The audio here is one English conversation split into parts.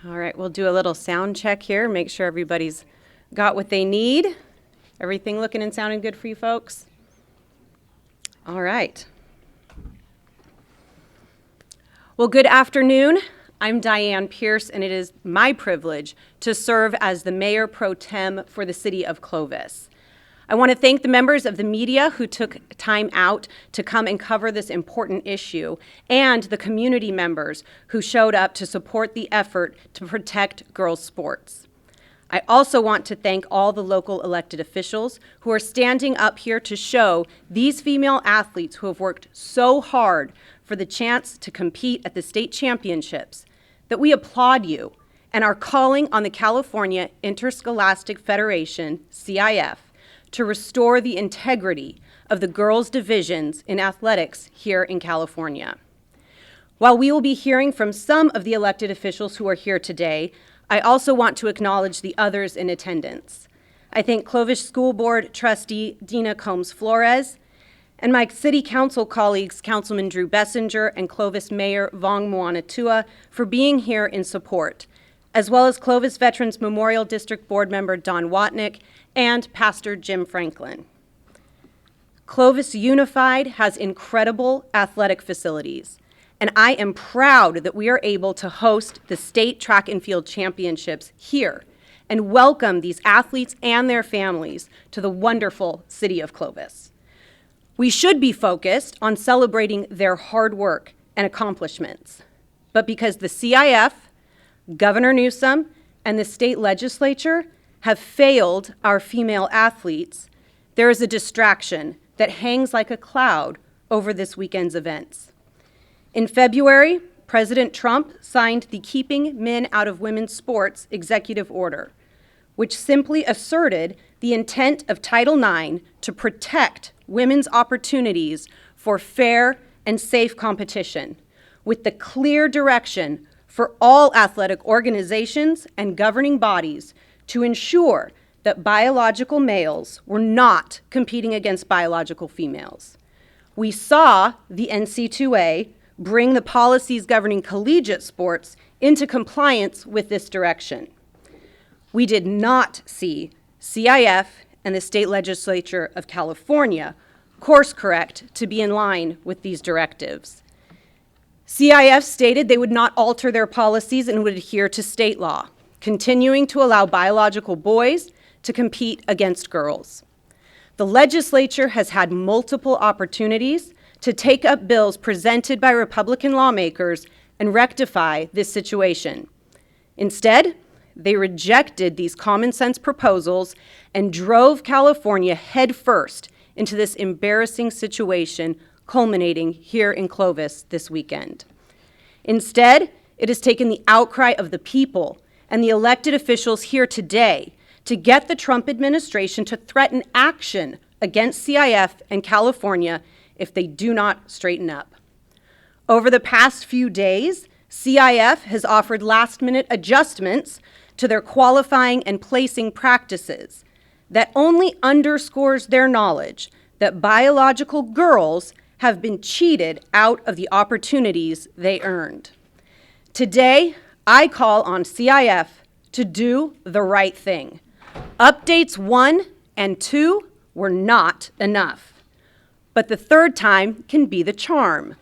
All right, we'll do a little sound check here, make sure everybody's got what they need. Everything looking and sounding good for you folks? All right. Well, good afternoon. I'm Diane Pearce, and it is my privilege to serve as the Mayor Pro Tem for the City of Clovis. I want to thank the members of the media who took time out to come and cover this important issue, and the community members who showed up to support the effort to protect girls' sports. I also want to thank all the local elected officials who are standing up here to show these female athletes who have worked so hard for the chance to compete at the state championships that we applaud you and are calling on the California Interscholastic Federation, CIF, to restore the integrity of the girls' divisions in athletics here in California. While we will be hearing from some of the elected officials who are here today, I also want to acknowledge the others in attendance. I thank Clovis School Board Trustee Dina Combs-Flores and my City Council colleagues, Councilman Drew Bessinger and Clovis Mayor Vong Moanatua, for being here in support, as well as Clovis Veterans Memorial District Board Member Don Watnick and Pastor Jim Franklin. Clovis Unified has incredible athletic facilities, and I am proud that we are able to host the state track and field championships here and welcome these athletes and their families to the wonderful city of Clovis. We should be focused on celebrating their hard work and accomplishments, but because the CIF, Governor Newsom, and the state legislature have failed our female athletes, there is a distraction that hangs like a cloud over this weekend's events. In February, President Trump signed the Keeping Men Out of Women's Sports executive order, which simply asserted the intent of Title IX to protect women's opportunities for fair and safe competition, with the clear direction for all athletic organizations and governing bodies to ensure that biological males were not competing against biological females. We saw the NC2A bring the policies governing collegiate sports into compliance with this direction. We did not see CIF and the state legislature of California course correct to be in line with these directives. CIF stated they would not alter their policies and would adhere to state law, continuing to allow biological boys to compete against girls. The legislature has had multiple opportunities to take up bills presented by Republican lawmakers and rectify this situation. Instead, they rejected these common sense proposals and drove California headfirst into this embarrassing situation culminating here in Clovis this weekend. Instead, it has taken the outcry of the people and the elected officials here today to get the Trump administration to threaten action against CIF and California if they do not straighten up. Over the past few days, CIF has offered last-minute adjustments to their qualifying and placing practices that only underscores their knowledge that biological girls have been cheated out of the opportunities they earned. Today, I call on CIF to do the right thing. Updates 1 and 2 were not enough, but the third time can be the charm.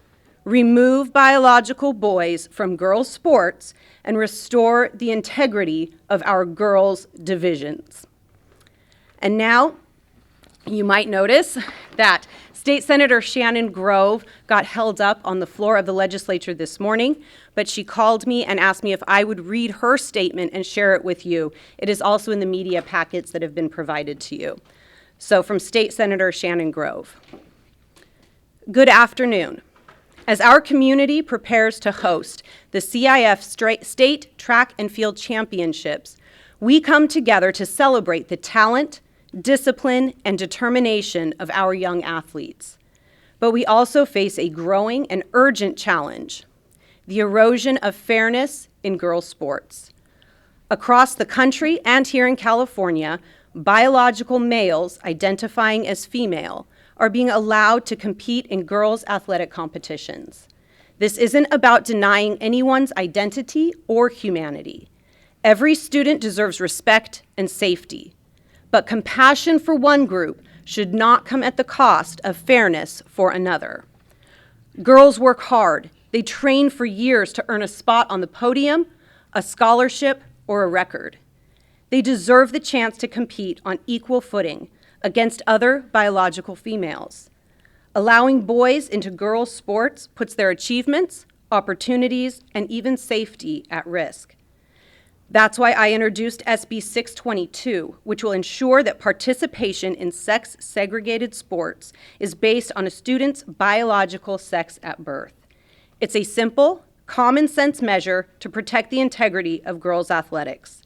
Remove biological boys from girls' sports and restore the integrity of our girls' divisions. And now, you might notice that State Senator Shannon Grove got held up on the floor of the legislature this morning, but she called me and asked me if I would read her statement and share it with you. It is also in the media packets that have been provided to you. So from State Senator Shannon Grove. Good afternoon. As our community prepares to host the CIF State Track and Field Championships, we come together to celebrate the talent, discipline, and determination of our young athletes. But we also face a growing and urgent challenge: the erosion of fairness in girls' sports. Across the country and here in California, biological males identifying as female are being allowed to compete in girls' athletic competitions. This isn't about denying anyone's identity or humanity. Every student deserves respect and safety, but compassion for one group should not come at the cost of fairness for another. Girls work hard. They train for years to earn a spot on the podium, a scholarship, or a record. They deserve the chance to compete on equal footing against other biological females. Allowing boys into girls' sports puts their achievements, opportunities, and even safety at risk. That's why I introduced SB 622, which will ensure that participation in sex-segregated sports is based on a student's biological sex at birth. It's a simple, common-sense measure to protect the integrity of girls' athletics.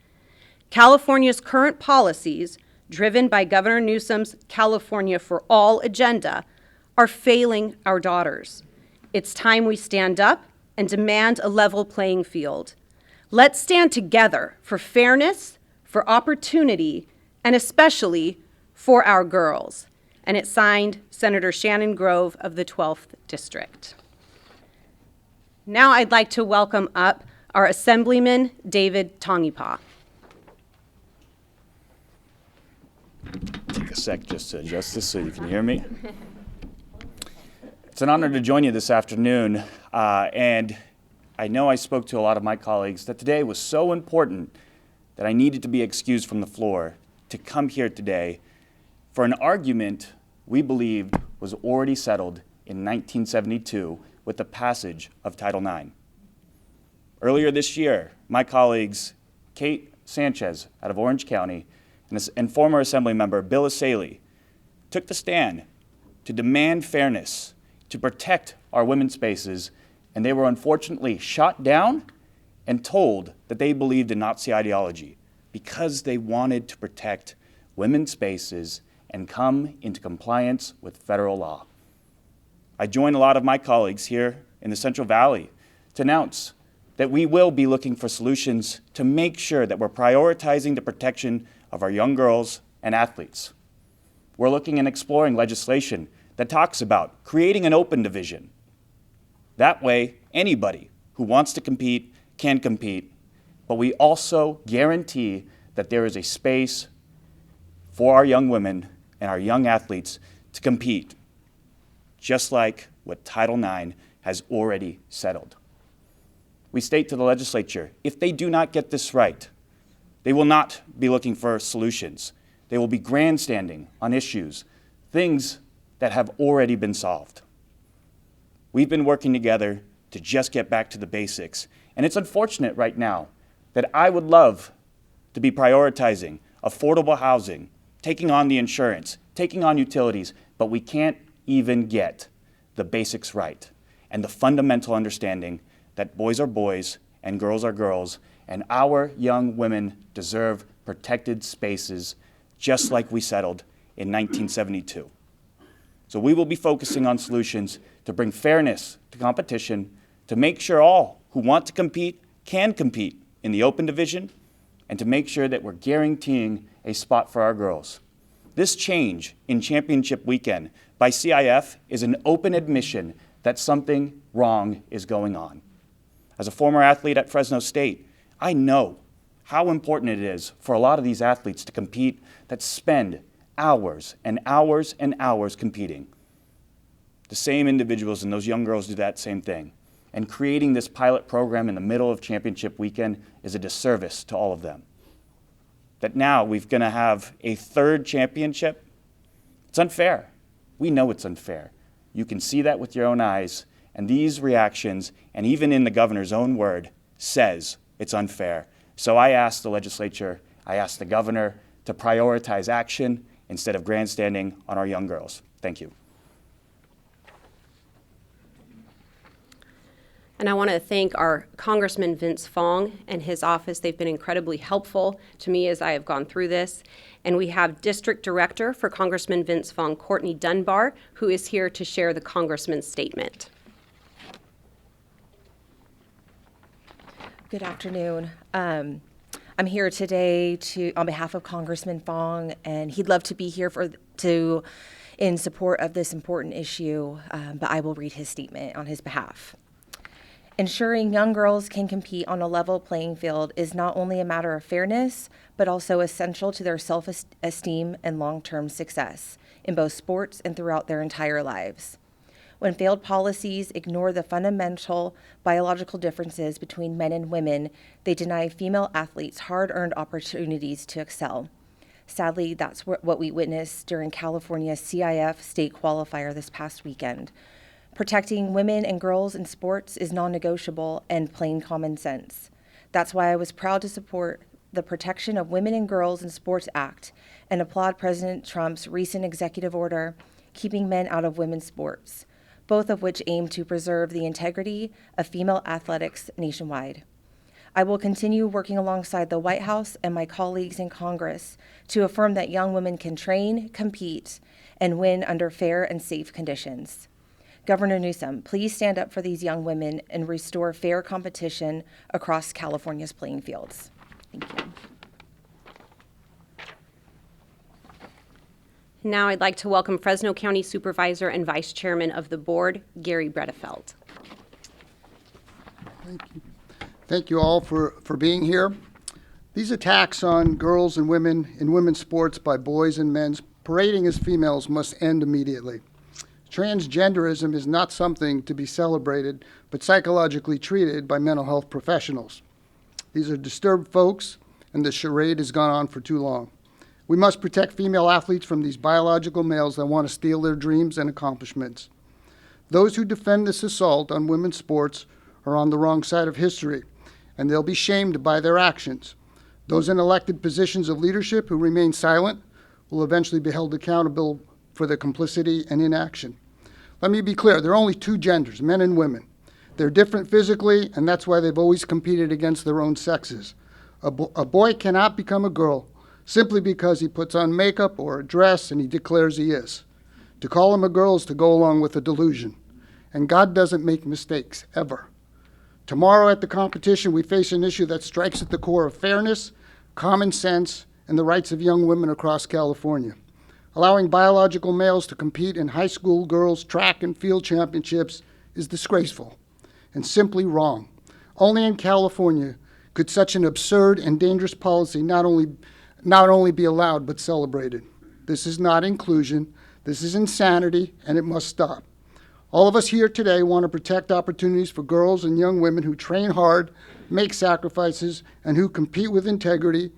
California's current policies, driven by Governor Newsom's California for All agenda, are failing our daughters. It's time we stand up and demand a level playing field. Let's stand together for fairness, for opportunity, and especially for our girls. And it's signed Senator Shannon Grove of the 12th District. Now I'd like to welcome up our Assemblyman David Tonga. Take a sec just to adjust this so you can hear me. It's an honor to join you this afternoon, and I know I spoke to a lot of my colleagues that today was so important that I needed to be excused from the floor to come here today for an argument we believed was already settled in 1972 with the passage of Title IX. Earlier this year, my colleagues Kate Sanchez out of Orange County and former Assembly member Bill Asaley took the stand to demand fairness, to protect our women's spaces, and they were unfortunately shot down and told that they believed in Nazi ideology because they wanted to protect women's spaces and come into compliance with federal law. I join a lot of my colleagues here in the Central Valley to announce that we will be looking for solutions to make sure that we're prioritizing the protection of our young girls and athletes. We're looking and exploring legislation that talks about creating an open division. That way, anybody who wants to compete can compete, but we also guarantee that there is a space for our young women and our young athletes to compete, just like what Title IX has already settled. We state to the legislature, if they do not get this right, they will not be looking for solutions. They will be grandstanding on issues, things that have already been solved. We've been working together to just get back to the basics, and it's unfortunate right now that I would love to be prioritizing affordable housing, taking on the insurance, taking on utilities, but we can't even get the basics right and the fundamental understanding that boys are boys and girls are girls, and our young women deserve protected spaces just like we settled in 1972. So we will be focusing on solutions to bring fairness to competition, to make sure all who want to compete can compete in the open division, and to make sure that we're guaranteeing a spot for our girls. This change in championship weekend by CIF is an open admission that something wrong is going on. As a former athlete at Fresno State, I know how important it is for a lot of these athletes to compete that spend hours and hours and hours competing. The same individuals and those young girls do that same thing. And creating this pilot program in the middle of championship weekend is a disservice to all of them. That now we're going to have a third championship, it's unfair. We know it's unfair. You can see that with your own eyes, and these reactions, and even in the governor's own word, says it's unfair. So I asked the legislature, I asked the governor to prioritize action instead of grandstanding on our young girls. Thank you. And I want to thank our Congressman Fong and his office. They've been incredibly helpful to me as I have gone through this. And we have District Director for Congressman Fong, Courtney Dunbar, who is here to share the Congressman's statement. Good afternoon. I'm here today on behalf of Congressman Fong, and he'd love to be here in support of this important issue, but I will read his statement on his behalf. Ensuring young girls can compete on a level playing field is not only a matter of fairness, but also essential to their self-esteem and long-term success in both sports and throughout their entire lives. When failed policies ignore the fundamental biological differences between men and women, they deny female athletes hard-earned opportunities to excel. Sadly, that's what we witnessed during California's CIF state qualifier this past weekend. Protecting women and girls in sports is non-negotiable and plain common sense. That's why I was proud to support the Protection of Women and Girls in Sports Act and applaud President Trump's recent executive order keeping men out of women's sports, both of which aim to preserve the integrity of female athletics nationwide. I will continue working alongside the White House and my colleagues in Congress to affirm that young women can train, compete, and win under fair and safe conditions. Governor Newsom, please stand up for these young women and restore fair competition across California's playing fields. Thank you. Now I'd like to welcome Fresno County Supervisor and Vice Chairman of the Board, Gary Bredfeld. Thank you. Thank you all for being here. These attacks on girls and women in women's sports by boys and men parading as females must end immediately. Transgenderism is not something to be celebrated, but psychologically treated by mental health professionals. These are disturbed folks, and the charade has gone on for too long. We must protect female athletes from these biological males that want to steal their dreams and accomplishments. Those who defend this assault on women's sports are on the wrong side of history, and they'll be shamed by their actions. Those in elected positions of leadership who remain silent will eventually be held accountable for their complicity and inaction. Let me be clear, there are only two genders, men and women. They're different physically, and that's why they've always competed against their own sexes. A boy cannot become a girl simply because he puts on makeup or a dress and he declares he is. To call him a girl is to go along with a delusion. And God doesn't make mistakes, ever. Tomorrow at the competition, we face an issue that strikes at the core of fairness, common sense, and the rights of young women across California. Allowing biological males to compete in high school girls' track and field championships is disgraceful and simply wrong. Only in California could such an absurd and dangerous policy not only be allowed but celebrated. This is not inclusion, this is insanity, and it must stop. All of us here today want to protect opportunities for girls and young women who train hard, make sacrifices, and who compete with integrity,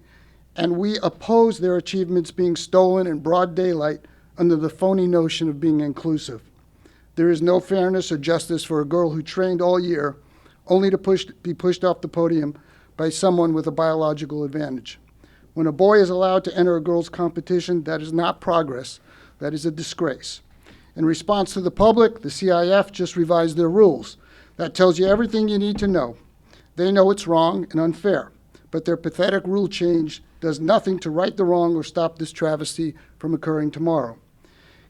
and we oppose their achievements being stolen in broad daylight under the phony notion of being inclusive. There is no fairness or justice for a girl who trained all year only to be pushed off the podium by someone with a biological advantage. When a boy is allowed to enter a girls' competition, that is not progress, that is a disgrace. In response to the public, the CIF just revised their rules. That tells you everything you need to know. They know it's wrong and unfair, but their pathetic rule change does nothing to right the wrong or stop this travesty from occurring tomorrow.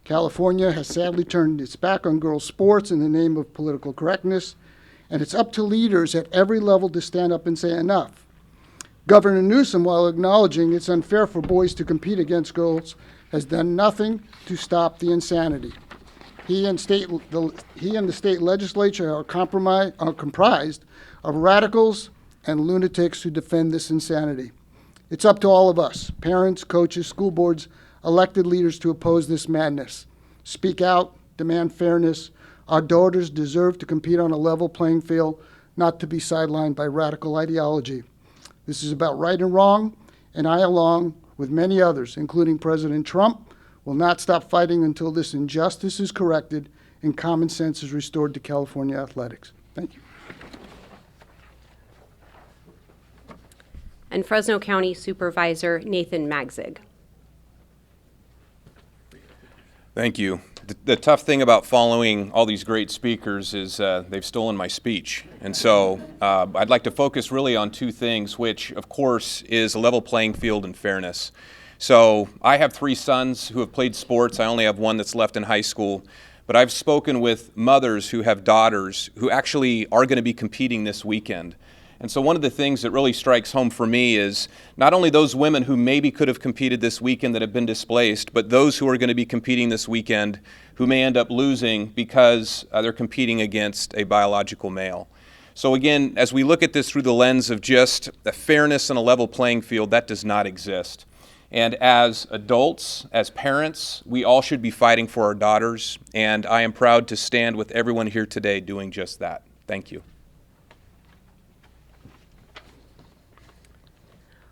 California has sadly turned its back on girls' sports in the name of political correctness, and it's up to leaders at every level to stand up and say enough. Governor Newsom, while acknowledging it's unfair for boys to compete against girls, has done nothing to stop the insanity. He and the state legislature are comprised of radicals and lunatics who defend this insanity. It's up to all of us, parents, coaches, school boards, elected leaders, to oppose this madness. Speak out, demand fairness. Our daughters deserve to compete on a level playing field, not to be sidelined by radical ideology. This is about right and wrong, and I, along with many others, including President Trump, will not stop fighting until this injustice is corrected and common sense is restored to California athletics. Thank you. And Fresno County Supervisor Nathan Magzig. Thank you. The tough thing about following all these great speakers is they've stolen my speech. And so I'd like to focus really on two things, which, of course, is a level playing field and fairness. So I have 3 sons who have played sports. I only have one that's left in high school. But I've spoken with mothers who have daughters who actually are going to be competing this weekend. And so one of the things that really strikes home for me is not only those women who maybe could have competed this weekend that have been displaced, but those who are going to be competing this weekend who may end up losing because they're competing against a biological male. So again, as we look at this through the lens of just a fairness and a level playing field, that does not exist. And as adults, as parents, we all should be fighting for our daughters, and I am proud to stand with everyone here today doing just that. Thank you.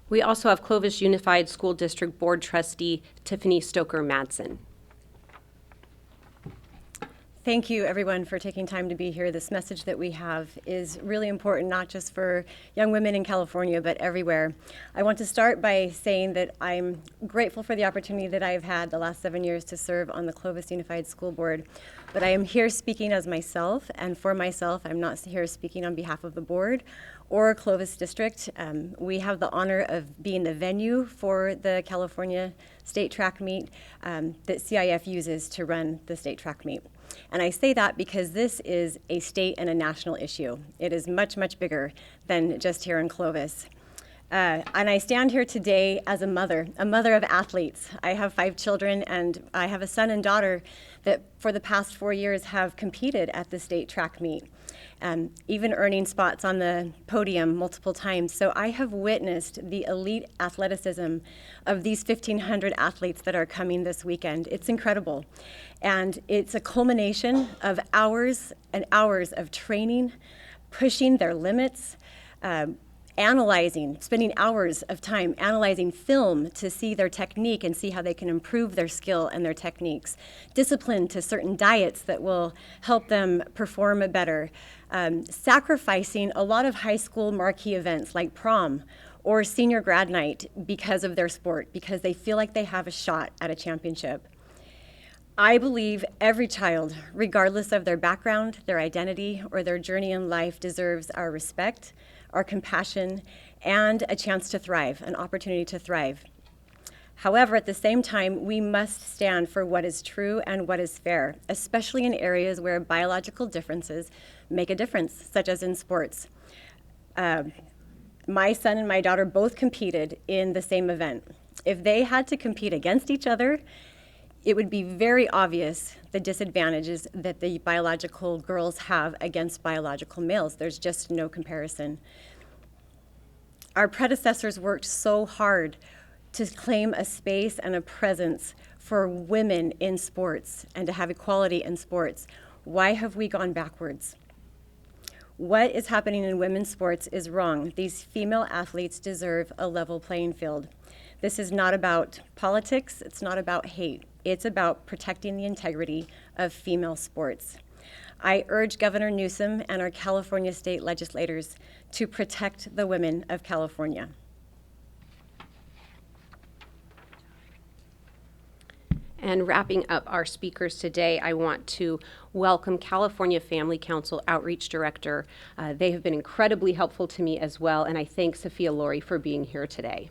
We also have Clovis Unified School District Board Trustee Tiffany Stoker-Madsen. Thank you, everyone, for taking time to be here. This message that we have is really important, not just for young women in California, but everywhere. I want to start by saying that I'm grateful for the opportunity that I've had the last 7 years to serve on the Clovis Unified School Board. But I am here speaking as myself and for myself. I'm not here speaking on behalf of the board or Clovis District. We have the honor of being the venue for the California State Track Meet that CIF uses to run the state track meet. And I say that because this is a state and a national issue. It is much, much bigger than just here in Clovis. And I stand here today as a mother of athletes. I have 5 children, and I have a son and daughter that for the past 4 years have competed at the state track meet, even earning spots on the podium multiple times. So I have witnessed the elite athleticism of these 1,500 athletes that are coming this weekend. It's incredible. And it's a culmination of hours and hours of training, pushing their limits, spending hours of time analyzing film to see their technique and see how they can improve their skill and their techniques, discipline to certain diets that will help them perform better, sacrificing a lot of high school marquee events like prom or senior grad night because of their sport, because they feel like they have a shot at a championship. I believe every child, regardless of their background, their identity, or their journey in life, deserves our respect, our compassion, and a chance to thrive, an opportunity to thrive. However, at the same time, we must stand for what is true and what is fair, especially in areas where biological differences make a difference, such as in sports. My son and my daughter both competed in the same event. If they had to compete against each other, it would be very obvious the disadvantages that the biological girls have against biological males. There's just no comparison. Our predecessors worked so hard to claim a space and a presence for women in sports and to have equality in sports. Why have we gone backwards? What is happening in women's sports is wrong. These female athletes deserve a level playing field. This is not about politics, it's not about hate. It's about protecting the integrity of female sports. I urge Governor Newsom and our California state legislators to protect the women of California. And wrapping up our speakers today, I want to welcome California Family Council Outreach Director. They have been incredibly helpful to me as well, and I thank Sophia Laurie for being here today.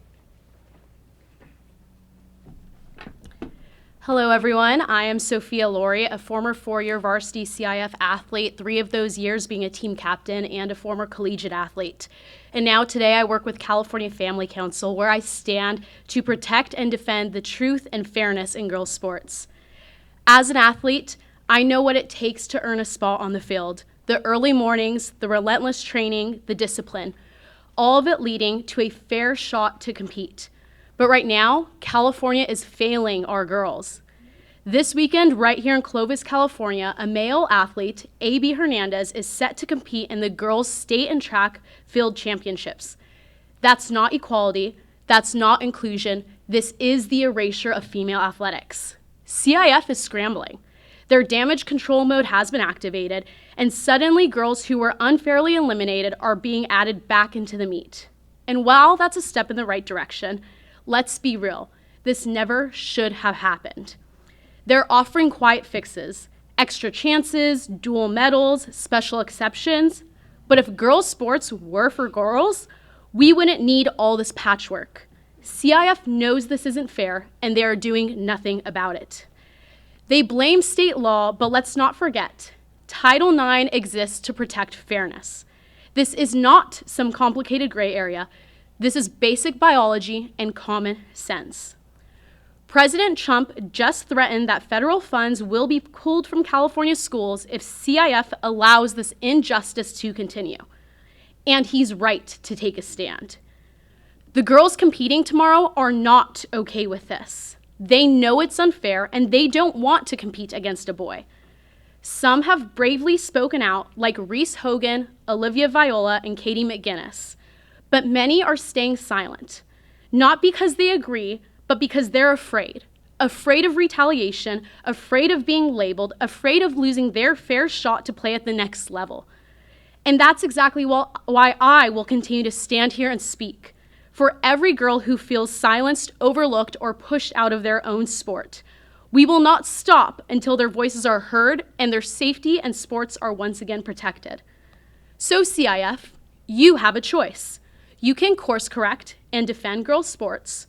Hello, everyone. I am Sophia Laurie, a former 4-year varsity CIF athlete, 3 of those years being a team captain and a former collegiate athlete. And now today I work with California Family Council, where I stand to protect and defend the truth and fairness in girls' sports. As an athlete, I know what it takes to earn a spot on the field. The early mornings, the relentless training, the discipline, all of it leading to a fair shot to compete. But right now, California is failing our girls. This weekend, right here in Clovis, California, a male athlete, A.B. Hernandez, is set to compete in the girls' state and track field championships. That's not equality. That's not inclusion. This is the erasure of female athletics. CIF is scrambling. Their damage control mode has been activated, and suddenly girls who were unfairly eliminated are being added back into the meet. And while that's a step in the right direction, let's be real, this never should have happened. They're offering quiet fixes, extra chances, dual medals, special exceptions. But if girls' sports were for girls, we wouldn't need all this patchwork. CIF knows this isn't fair, and they are doing nothing about it. They blame state law, but let's not forget, Title IX exists to protect fairness. This is not some complicated gray area. This is basic biology and common sense. President Trump just threatened that federal funds will be pulled from California schools if CIF allows this injustice to continue. and he's right to take a stand. The girls competing tomorrow are not okay with this. They know it's unfair, and they don't want to compete against a boy. Some have bravely spoken out, like Reese Hogan, Olivia Viola, and Katie McGinnis. But many are staying silent, not because they agree, but because they're afraid. Afraid of retaliation, afraid of being labeled, afraid of losing their fair shot to play at the next level. And that's exactly why I will continue to stand here and speak for every girl who feels silenced, overlooked, or pushed out of their own sport. We will not stop until their voices are heard and their safety and sports are once again protected. So CIF, you have a choice. You can course correct and defend girls' sports,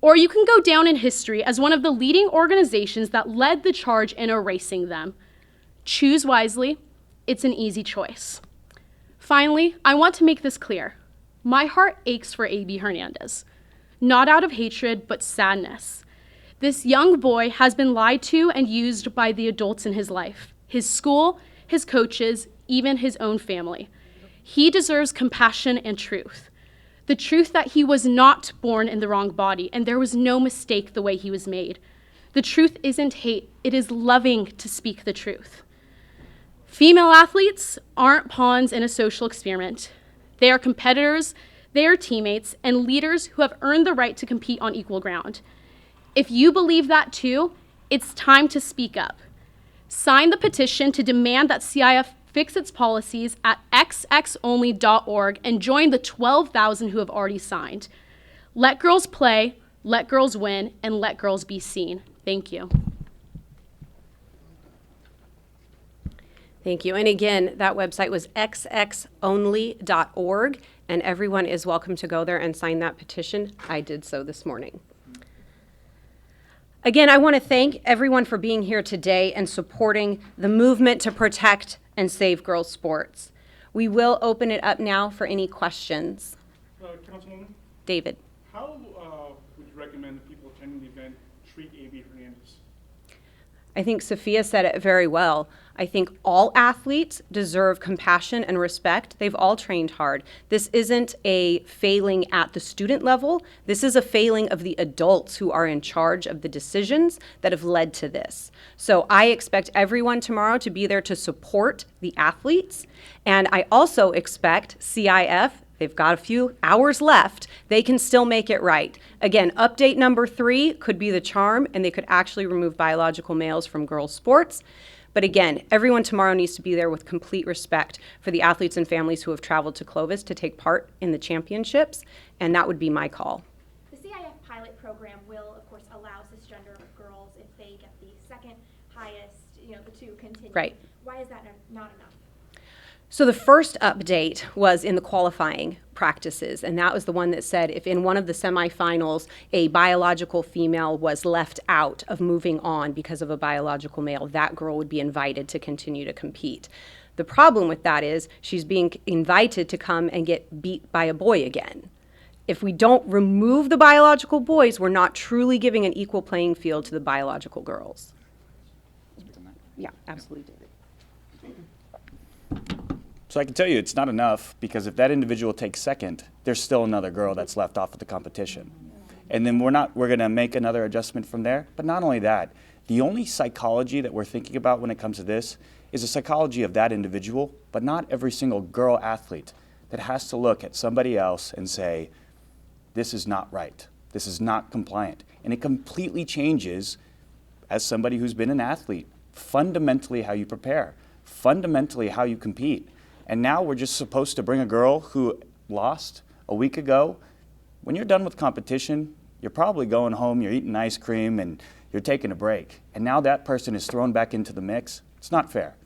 or you can go down in history as one of the leading organizations that led the charge in erasing them. Choose wisely. It's an easy choice. Finally, I want to make this clear. My heart aches for A.B. Hernandez, not out of hatred, but sadness. This young boy has been lied to and used by the adults in his life, his school, his coaches, even his own family. He deserves compassion and truth. The truth that he was not born in the wrong body and there was no mistake the way he was made. The truth isn't hate, it is loving to speak the truth. Female athletes aren't pawns in a social experiment. They are competitors, they are teammates, and leaders who have earned the right to compete on equal ground. If you believe that too, it's time to speak up. Sign the petition to demand that CIF fix its policies at xxonly.org and join the 12,000 who have already signed. Let girls play, let girls win, and let girls be seen. Thank you. Thank you. And again, that website was xxonly.org, and everyone is welcome to go there and sign that petition. I did so this morning. Again, I want to thank everyone for being here today and supporting the movement to protect and save girls' sports. We will open it up now for any questions. Councilwoman, David. how would you recommend that people attending the event treat A.B. Hernandez? I think Sophia said it very well. I think all athletes deserve compassion and respect. They've all trained hard. This isn't a failing at the student level. This is a failing of the adults who are in charge of the decisions that have led to this. So I expect everyone tomorrow to be there to support the athletes. And I also expect CIF, they've got a few hours left, they can still make it right. Again, update number 3 could be the charm, and they could actually remove biological males from girls' sports. But again, everyone tomorrow needs to be there with complete respect for the athletes and families who have traveled to Clovis to take part in the championships, and that would be my call. The CIF pilot program will, of course, allow cisgender girls, if they get the second highest, the 2 continue. Right. Why is that not enough? So the first update was in the qualifying practices, and that was the one that said if in one of the semifinals a biological female was left out of moving on because of a biological male, that girl would be invited to continue to compete. The problem with that is she's being invited to come and get beat by a boy again. If we don't remove the biological boys, we're not truly giving an equal playing field to the biological girls. Yeah, absolutely. So I can tell you it's not enough, because if that individual takes second, there's still another girl that's left off of the competition. And then we're going to make another adjustment from there. But not only that, the only psychology that we're thinking about when it comes to this is the psychology of that individual, but not every single girl athlete that has to look at somebody else and say, this is not right, this is not compliant. And it completely changes, as somebody who's been an athlete, fundamentally how you prepare, fundamentally how you compete. And now we're just supposed to bring a girl who lost a week ago. When you're done with competition, you're probably going home, you're eating ice cream, and you're taking a break. And now that person is thrown back into the mix. It's not fair.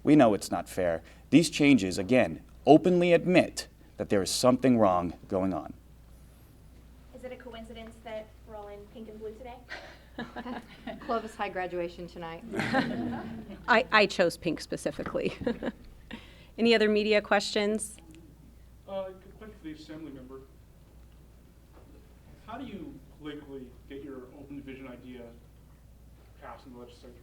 We know it's not fair. These changes, again, openly admit that there is something wrong going on. Is it a coincidence that we're all in pink and blue today? Clovis High graduation tonight. I chose pink specifically. Any other media questions? Question for the assembly member. How do you politically get your open division idea passed in the legislature?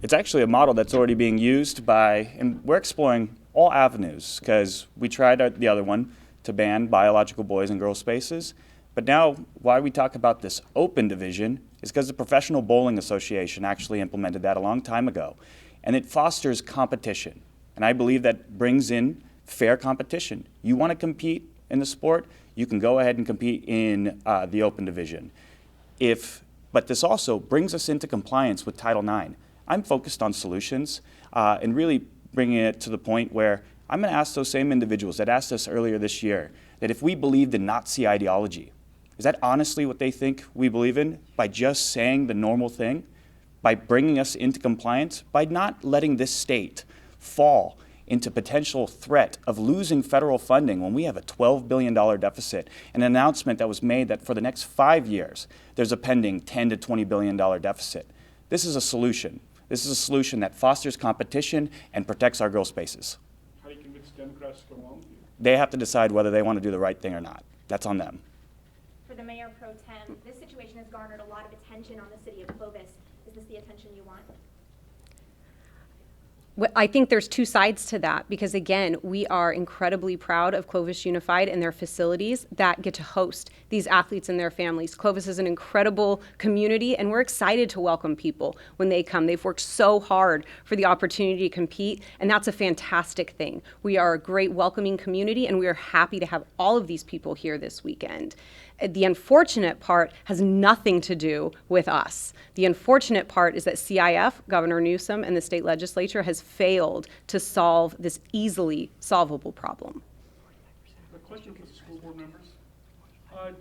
It's actually a model that's already being used by, and we're exploring all avenues, because we tried the other one to ban biological boys and girls spaces. But now, why we talk about this open division is because the Professional Bowling Association actually implemented that a long time ago. And it fosters competition. And I believe that brings in fair competition. You want to compete in the sport, you can go ahead and compete in the open division. But this also brings us into compliance with Title IX. I'm focused on solutions and really bringing it to the point where I'm going to ask those same individuals that asked us earlier this year that if we believed in Nazi ideology, is that honestly what they think we believe in? By just saying the normal thing? By bringing us into compliance? By not letting this state fall into potential threat of losing federal funding when we have a $12 billion deficit, and an announcement that was made that for the next 5 years, there's a pending $10 to $20 billion deficit. This is a solution. This is a solution that fosters competition and protects our girl spaces. How do you convince Democrats to go along with you? They have to decide whether they want to do the right thing or not. That's on them. For the mayor pro tem, this situation has garnered a lot of attention on the city of Clovis. Is this the attention you want? Well, I think there's two sides to that because, again, we are incredibly proud of Clovis Unified and their facilities that get to host these athletes and their families. Clovis is an incredible community, and we're excited to welcome people when they come. They've worked so hard for the opportunity to compete, and that's a fantastic thing. We are a great welcoming community, and we are happy to have all of these people here this weekend. The unfortunate part has nothing to do with us. The unfortunate part is that CIF, Governor Newsom, and the state legislature has failed to solve this easily solvable problem. A question for the school board members.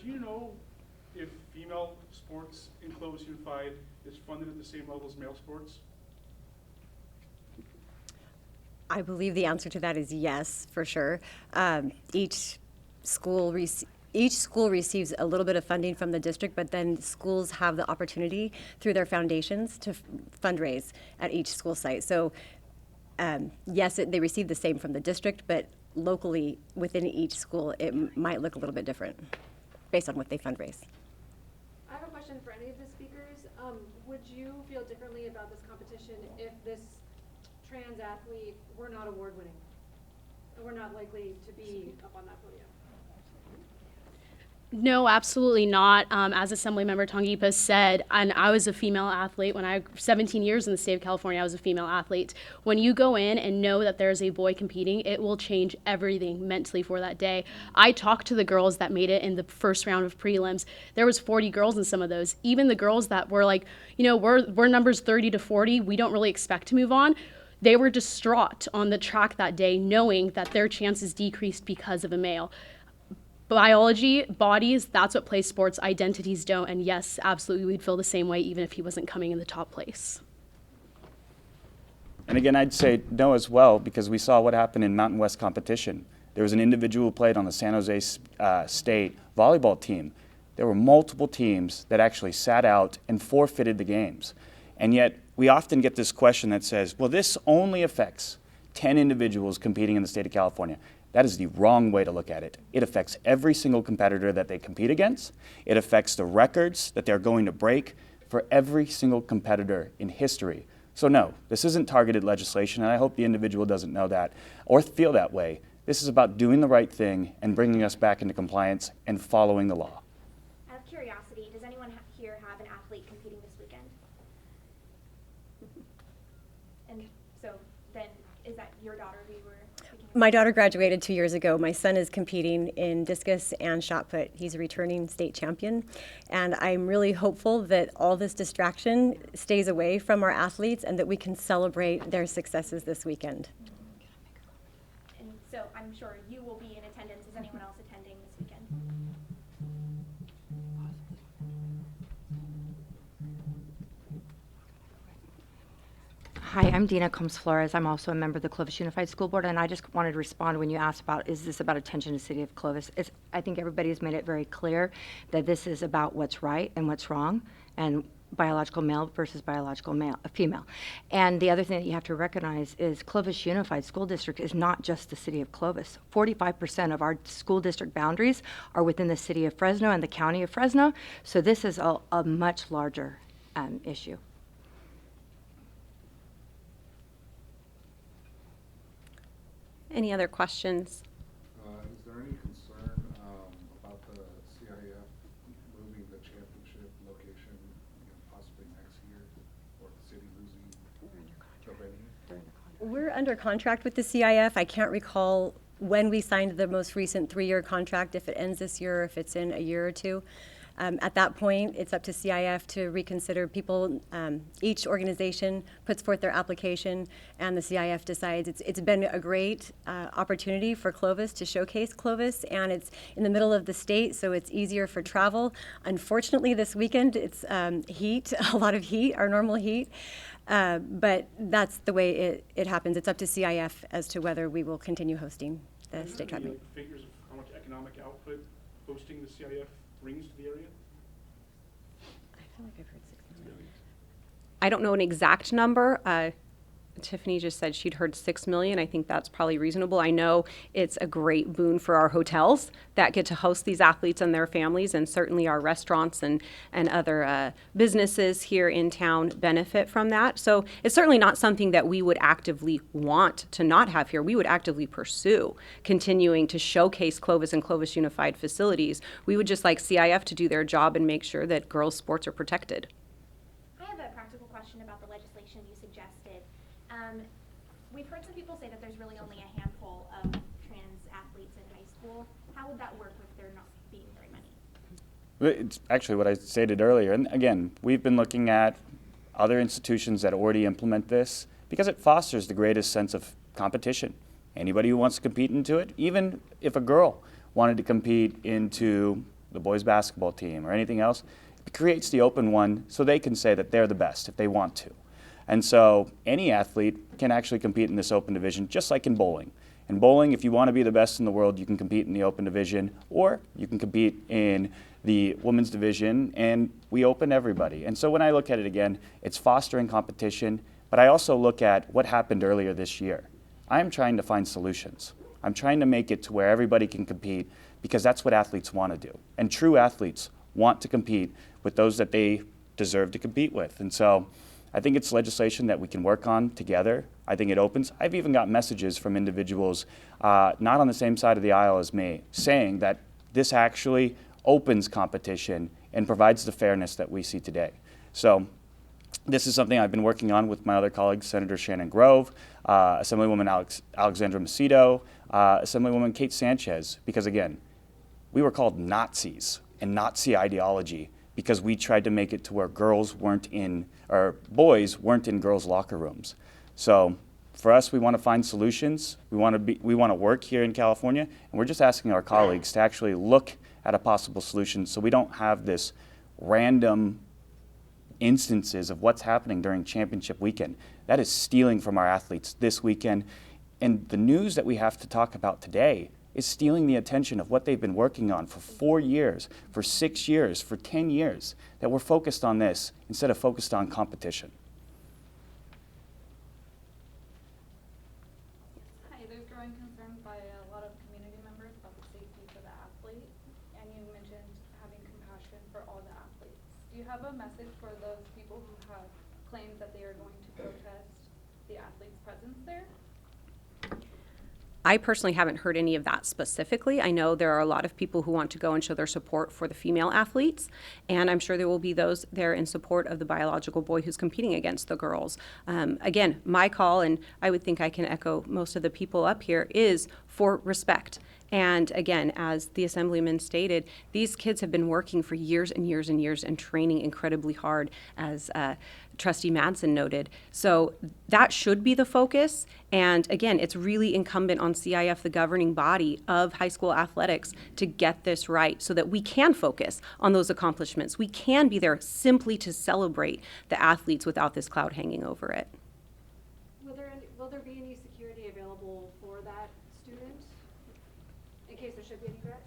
Do you know if female sports in Clovis Unified is funded at the same level as male sports? I believe the answer to that is yes, for sure. Each school receives a little bit of funding from the district, but then schools have the opportunity through their foundations to fundraise at each school site. So yes, they receive the same from the district, but locally within each school, it might look a little bit different based on what they fundraise. I have a question for any of the speakers. Would you feel differently about this competition if this trans athlete were not award winning and were not likely to be up on that podium? No, absolutely not. As Assemblymember Tonga said, and I was a female athlete when 17 years in the state of California, I was a female athlete. When you go in and know that there's a boy competing, it will change everything mentally for that day. I talked to the girls that made it in the first round of prelims. There was 40 girls in some of those. Even the girls that were like, you know, we're numbers 30 to 40, we don't really expect to move on. They were distraught on the track that day, knowing that their chances decreased because of a male. Biology, bodies, that's what plays sports, identities don't. And yes, absolutely, we'd feel the same way even if he wasn't coming in the top place. And again, I'd say no as well, because we saw what happened in Mountain West competition. There was an individual who played on the San Jose State volleyball team. There were multiple teams that actually sat out and forfeited the games. And yet, we often get this question that says, well, this only affects 10 individuals competing in the state of California. That is the wrong way to look at it. It affects every single competitor that they compete against. It affects the records that they're going to break for every single competitor in history. So no, this isn't targeted legislation, and I hope the individual doesn't know that or feel that way. This is about doing the right thing and bringing us back into compliance and following the law. Out of curiosity, does anyone here have an athlete competing this weekend? And so then, is that your daughter who you were speaking of? My daughter graduated 2 years ago. My son is competing in discus and shot put. He's a returning state champion. And I'm really hopeful that all this distraction stays away from our athletes and that we can celebrate their successes this weekend. And so I'm sure you will be in attendance. Is anyone else attending this weekend? Hi, I'm Dina Combs-Flores. I'm also a member of the Clovis Unified School Board, and I just wanted to respond when you asked about, is this about attention to the city of Clovis? I think everybody's made it very clear that this is about what's right and what's wrong, and biological male versus biological female. And the other thing that you have to recognize is Clovis Unified School District is not just the city of Clovis. 45% of our school district boundaries are within the city of Fresno and the county of Fresno, so this is a much larger issue. Any other questions? Is there any concern about the CIF moving the championship location, possibly next year, or the city losing the venue? We're under contract with the CIF. I can't recall when we signed the most recent 3-year contract, if it ends this year or if it's in a year or two. At that point, it's up to CIF to reconsider people. Each organization puts forth their application, and the CIF decides. It's been a great opportunity for Clovis to showcase Clovis, and it's in the middle of the state, so it's easier for travel. Unfortunately, this weekend, it's heat, a lot of heat, our normal heat. But that's the way it happens. It's up to CIF as to whether we will continue hosting the state track meet. Figures of how much economic output hosting the CIF brings to the area? I feel like I've heard 6 million. I don't know an exact number. Tiffany just said she'd heard 6 million. I think that's probably reasonable. I know it's a great boon for our hotels that get to host these athletes and their families, and certainly our restaurants and other businesses here in town benefit from that. So it's certainly not something that we would actively want to not have here. We would actively pursue continuing to showcase Clovis and Clovis Unified facilities. We would just like CIF to do their job and make sure that girls' sports are protected. I have a practical question about the legislation you suggested. We've heard some people say that there's really only a handful of trans athletes in high school. How would that work if there not being very many? It's actually what I stated earlier. And again, we've been looking at other institutions that already implement this because it fosters the greatest sense of competition. Anybody who wants to compete into it, even if a girl wanted to compete into the boys basketball team or anything else, it creates the open one so they can say that they're the best if they want to. And so any athlete can actually compete in this open division, just like in bowling. In bowling, if you want to be the best in the world, you can compete in the open division, or you can compete in the women's division, and we open everybody. And so when I look at it again, it's fostering competition, but I also look at what happened earlier this year. I'm trying to find solutions. I'm trying to make it to where everybody can compete, because that's what athletes want to do. And true athletes want to compete with those that they deserve to compete with. And so I think it's legislation that we can work on together. I think it opens. I've even got messages from individuals not on the same side of the aisle as me saying that this actually opens competition and provides the fairness that we see today. So this is something I've been working on with my other colleagues, Senator Shannon Grove, Assemblywoman Alexandra Macedo, Assemblywoman Kate Sanchez, because again, we were called Nazis and Nazi ideology because we tried to make it to where girls weren't in, or boys weren't in girls' locker rooms. So for us, we want to find solutions. We want to work here in California, and we're just asking our colleagues to actually look at a possible solution so we don't have this random instances of what's happening during championship weekend. That is stealing from our athletes this weekend. And the news that we have to talk about today is stealing the attention of what they've been working on for 4 years, for 6 years, for 10 years, that we're focused on this instead of focused on competition. Hi, there's growing concern by a lot of community members about the safety for the athlete, and you mentioned having compassion for all the athletes. Do you have a message for those people who have claimed that they are going to protest the athlete's presence there? I personally haven't heard any of that specifically. I know there are a lot of people who want to go and show their support for the female athletes, and I'm sure there will be those there in support of the biological boy who's competing against the girls. Again, my call, and I would think I can echo most of the people up here, is for respect. And again, as the Assemblyman stated, these kids have been working for years and years and years and training incredibly hard, as Trustee Madsen noted. So that should be the focus. And again, it's really incumbent on CIF, the governing body of high school athletics, to get this right so that we can focus on those accomplishments. We can be there simply to celebrate the athletes without this cloud hanging over it. Will there be any security available for that student in case there should be any threats?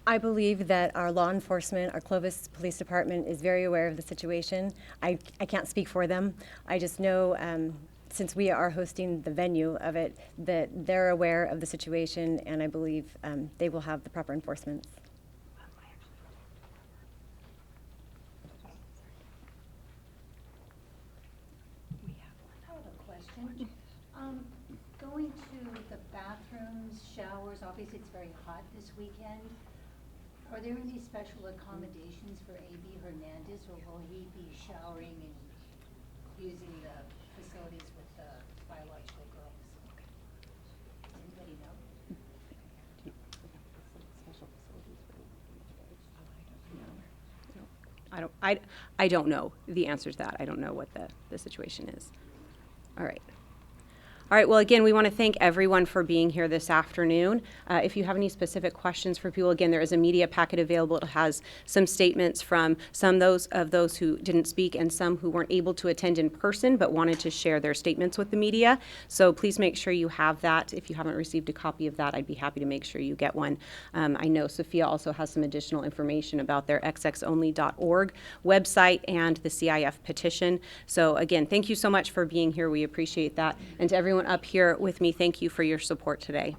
I believe that our law enforcement, our Clovis Police Department, is very aware of the situation. I can't speak for them. I just know, since we are hosting the venue of it, that they're aware of the situation, and I believe they will have the proper enforcement. I have a question. Going bathrooms, showers, obviously it's very hot this weekend. Are there any special accommodations for A.B. Hernandez, or will he be showering and using the facilities with the biological girls? Does anybody know? I don't know the answer to that. I don't know what the situation is. All right. All right, well, again, we want to thank everyone for being here this afternoon. If you have any specific questions for people, again, there is a media packet available. It has some statements from some of those who didn't speak and some who weren't able to attend in person but wanted to share their statements with the media. So please make sure you have that. If you haven't received a copy of that, I'd be happy to make sure you get one. I know Sophia also has some additional information about their xxonly.org website and the CIF petition. So again, thank you so much for being here. We appreciate that. And to everyone up here with me, thank you for your support today.